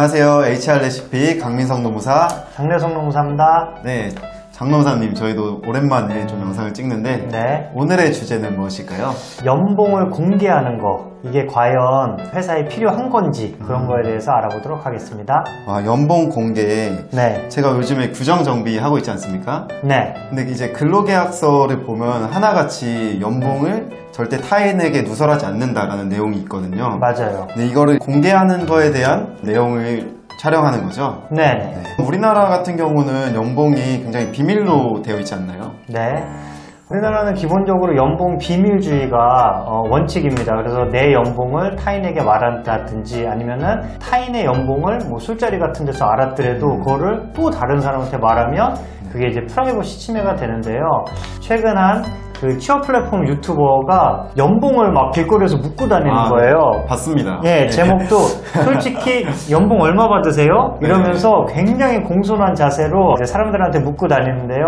안녕하세요. HR 레시피 강민성 노무사 장래성 노무사입니다. 네, 장 노무사님 저희도 오랜만에 좀 영상을 찍는데 네. 오늘의 주제는 무엇일까요? 연봉을 공개하는 거, 이게 과연 회사에 필요한 건지 그런 거에 대해서 알아보도록 하겠습니다. 연봉 공개. 네. 제가 요즘에 규정 정비하고 있지 않습니까? 네. 근데 이제 근로계약서를 보면 하나같이 연봉을 절대 타인에게 누설하지 않는다라는 내용이 있거든요. 맞아요. 근데 이거를 공개하는 거에 대한 내용을 촬영하는 거죠. 네. 우리나라 같은 경우는 연봉이 굉장히 비밀로 되어 있지 않나요? 네. 우리나라는 기본적으로 연봉 비밀주의가 원칙입니다. 그래서 내 연봉을 타인에게 말한다든지 아니면은 타인의 연봉을 뭐 술자리 같은 데서 알았더라도 그거를 또 다른 사람한테 말하면 그게 이제 프라이버시 침해가 되는데요. 최근 한 그 취업 플랫폼 유튜버가 연봉을 막 길거리에서 묻고 다니는 거예요. 봤습니다. 예, 제목도 솔직히 연봉 얼마 받으세요? 이러면서 굉장히 공손한 자세로 사람들한테 묻고 다니는데요.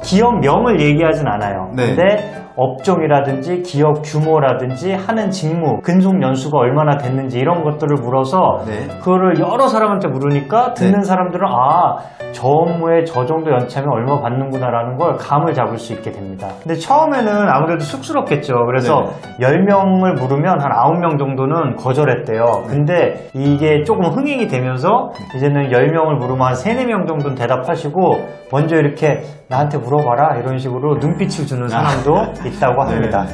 기업명을 얘기하진 않아요. 네. 근데 업종이라든지 기업 규모라든지 하는 직무, 근속 연수가 얼마나 됐는지 이런 것들을 물어서 네. 그거를 여러 사람한테 물으니까 듣는 사람들은 저 업무에 저 정도 연차면 얼마 받는구나라는 걸 감을 잡을 수 있게 됩니다. 근데 처음에는 아무래도 쑥스럽겠죠. 그래서 10명을 물으면 한 9명 정도는 거절했대요. 근데 이게 조금 흥행이 되면서 이제는 10명을 물으면 한 3, 4명 정도는 대답하시고 먼저 이렇게 나한테 물어봐라 이런 식으로 눈빛을 주는 사람도 있다고 합니다.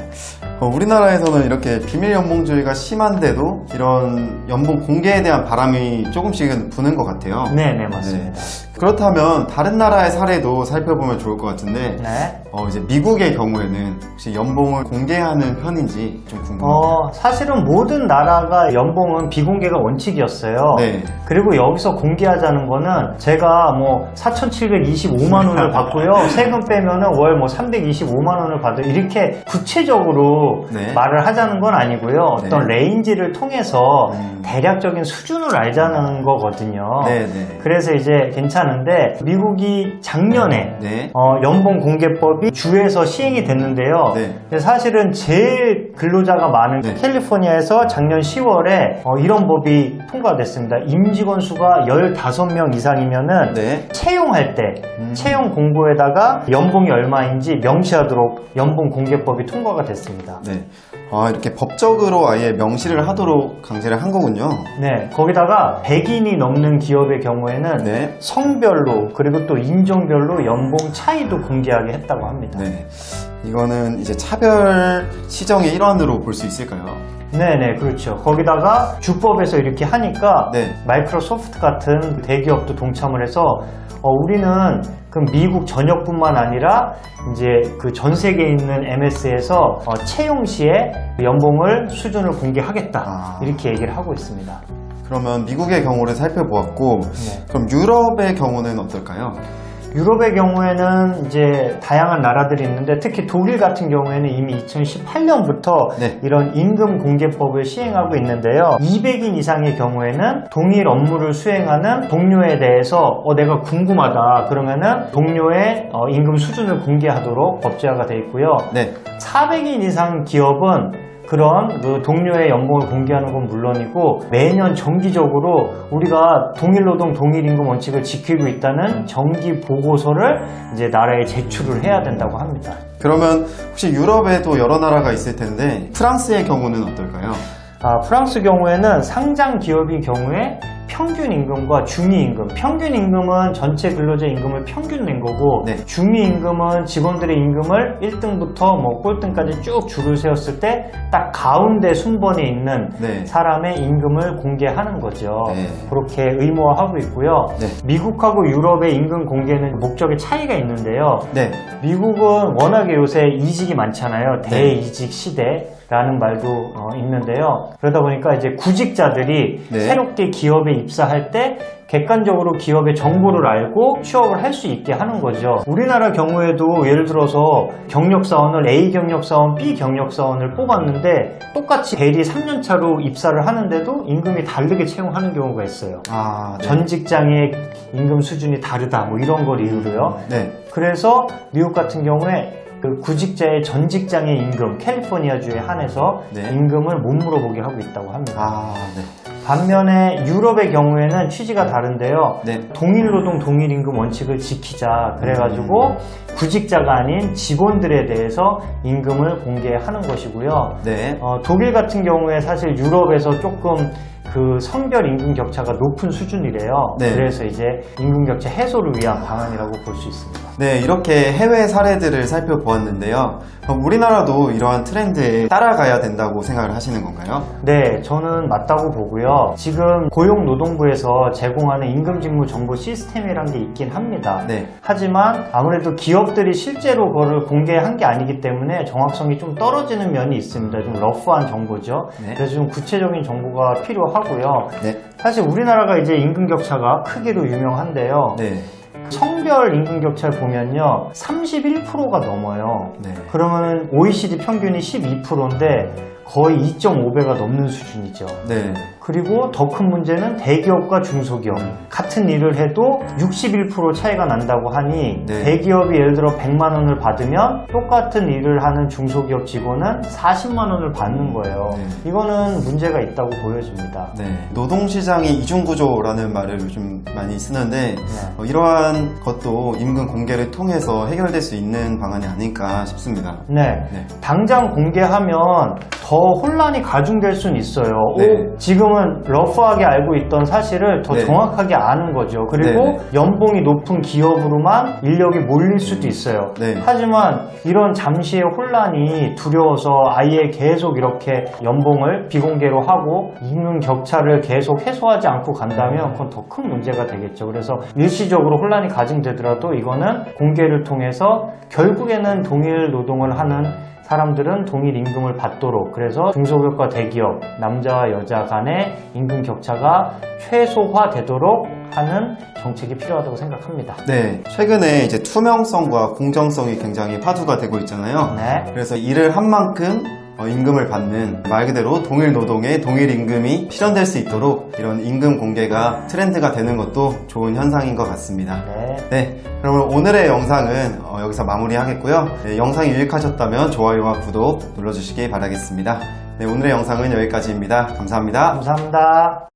우리나라에서는 이렇게 비밀 연봉주의가 심한데도 이런 연봉 공개에 대한 바람이 조금씩은 부는 것 같아요. 네네, 맞습니다. 그렇다면 다른 나라의 사례도 살펴보면 좋을 것 같은데 네. 이제 미국의 경우에는 혹시 연봉을 공개하는 편인지 좀 궁금합니다. 사실은 모든 나라가 연봉은 비공개가 원칙이었어요. 네. 그리고 여기서 공개하자는 거는 제가 뭐 4,725만 원을 받고요. 세금 빼면은 월 뭐 325만 원을 받아요. 이렇게 구체적으로 말을 하자는 건 아니고요. 어떤 레인지를 통해서 대략적인 수준을 알자는 거거든요. 그래서 이제 괜찮은데 미국이 작년에 연봉 공개법이 주에서 시행이 됐는데요. 근데 사실은 제일 근로자가 많은 캘리포니아에서 작년 10월에 이런 법이 통과됐습니다. 임직원 수가 15명 이상이면은 채용할 때 채용 공고에다가 연봉이 얼마인지 명시하도록 연봉 공개법이 통과가 됐습니다. 이렇게 법적으로 아예 명시를 하도록 강제를 한 거군요. 네, 거기다가 100인이 넘는 기업의 경우에는 성별로 그리고 또 인종별로 연봉 차이도 공개하게 했다고 합니다. 이거는 이제 차별 시정의 일환으로 볼 수 있을까요? 네네, 그렇죠. 거기다가 주법에서 이렇게 하니까 마이크로소프트 같은 대기업도 동참을 해서 우리는 그 미국 전역뿐만 아니라 이제 그 전 세계에 있는 MS에서 채용 시에 연봉을 수준을 공개하겠다 이렇게 얘기를 하고 있습니다. 그러면 미국의 경우를 살펴보았고 그럼 유럽의 경우는 어떨까요? 유럽의 경우에는 이제 다양한 나라들이 있는데 특히 독일 같은 경우에는 이미 2018년부터 이런 임금 공개법을 시행하고 있는데요. 200인 이상의 경우에는 동일 업무를 수행하는 동료에 대해서 내가 궁금하다 그러면은 동료의 임금 수준을 공개하도록 법제화가 되어 있고요. 400인 이상 기업은 그런 그 동료의 연봉을 공개하는 건 물론이고 매년 정기적으로 우리가 동일노동 동일임금 원칙을 지키고 있다는 정기 보고서를 이제 나라에 제출을 해야 된다고 합니다. 그러면 혹시 유럽에도 여러 나라가 있을 텐데 프랑스의 경우는 어떨까요? 프랑스 경우에는 상장 기업인 경우에 평균 임금과 중위 임금, 평균 임금은 전체 근로자 임금을 평균 낸 거고 중위 임금은 직원들의 임금을 1등부터 뭐 꼴등까지 쭉 줄을 세웠을 때 딱 가운데 순번에 있는 사람의 임금을 공개하는 거죠. 그렇게 의무화하고 있고요. 미국하고 유럽의 임금 공개는 목적의 차이가 있는데요. 미국은 워낙에 요새 이직이 많잖아요. 대이직 시대. 라는 말도 있는데요. 그러다 보니까 이제 구직자들이 새롭게 기업에 입사할 때 객관적으로 기업의 정보를 알고 취업을 할 수 있게 하는 거죠. 우리나라 경우에도 예를 들어서 경력사원을 A 경력사원, B 경력사원을 뽑았는데 똑같이 대리 3년차로 입사를 하는데도 임금이 다르게 채용하는 경우가 있어요. 전 직장의 임금 수준이 다르다 뭐 이런 걸 이유로요. 그래서 미국 같은 경우에 그 구직자의 전 직장의 임금, 캘리포니아주에 한해서 임금을 못 물어보게 하고 있다고 합니다. 반면에 유럽의 경우에는 취지가 다른데요. 네. 동일 노동 동일 임금 원칙을 지키자 그래가지고 구직자가 아닌 직원들에 대해서 임금을 공개하는 것이고요. 네. 독일 같은 경우에 사실 유럽에서 조금 그 성별 임금 격차가 높은 수준이래요. 네. 그래서 이제 임금 격차 해소를 위한 방안이라고 볼 수 있습니다. 네, 이렇게 해외 사례들을 살펴보았는데요. 그럼 우리나라도 이러한 트렌드에 따라가야 된다고 생각을 하시는 건가요? 네, 저는 맞다고 보고요. 지금 고용노동부에서 제공하는 임금직무 정보 시스템이란 게 있긴 합니다. 네. 하지만 아무래도 기업들이 실제로 그거를 공개한 게 아니기 때문에 정확성이 좀 떨어지는 면이 있습니다. 좀 러프한 정보죠. 네. 그래서 좀 구체적인 정보가 필요하고요. 네. 사실 우리나라가 이제 임금 격차가 크기로 유명한데요. 네. 성별 임금 격차를 보면요 31%가 넘어요. 네. 그러면 OECD 평균이 12%인데 거의 2.5배가 넘는 수준이죠. 네. 그리고 더 큰 문제는 대기업과 중소기업 같은 일을 해도 61% 차이가 난다고 하니 네. 대기업이 예를 들어 100만 원을 받으면 똑같은 일을 하는 중소기업 직원은 40만 원을 받는 거예요. 네. 이거는 문제가 있다고 보여집니다. 네. 노동시장이 이중구조라는 말을 요즘 많이 쓰는데 이러한 것도 임금 공개를 통해서 해결될 수 있는 방안이 아닐까 싶습니다. 네. 네. 당장 공개하면 더 혼란이 가중될 수는 있어요. 네. 지금은 러프하게 알고 있던 사실을 더 네. 정확하게 아는 거죠. 그리고 네. 연봉이 높은 기업으로만 인력이 몰릴 수도 있어요. 네. 하지만 이런 잠시의 혼란이 두려워서 아예 계속 이렇게 연봉을 비공개로 하고 임금 격차를 계속 해소하지 않고 간다면 그건 더 큰 문제가 되겠죠. 그래서 일시적으로 혼란이 가중되더라도 이거는 공개를 통해서 결국에는 동일 노동을 하는 사람들은 동일 임금을 받도록, 그래서 중소기업과 대기업, 남자와 여자 간의 임금 격차가 최소화되도록 하는 정책이 필요하다고 생각합니다. 네. 최근에 이제 투명성과 공정성이 굉장히 화두가 되고 있잖아요. 네. 그래서 일을 한 만큼 임금을 받는, 말 그대로 동일 노동의 동일 임금이 실현될 수 있도록 이런 임금 공개가 트렌드가 되는 것도 좋은 현상인 것 같습니다. 네. 네, 그러면 오늘의 영상은 여기서 마무리하겠고요. 네, 영상이 유익하셨다면 좋아요와 구독 눌러주시기 바라겠습니다. 네, 오늘의 영상은 여기까지입니다. 감사합니다. 감사합니다.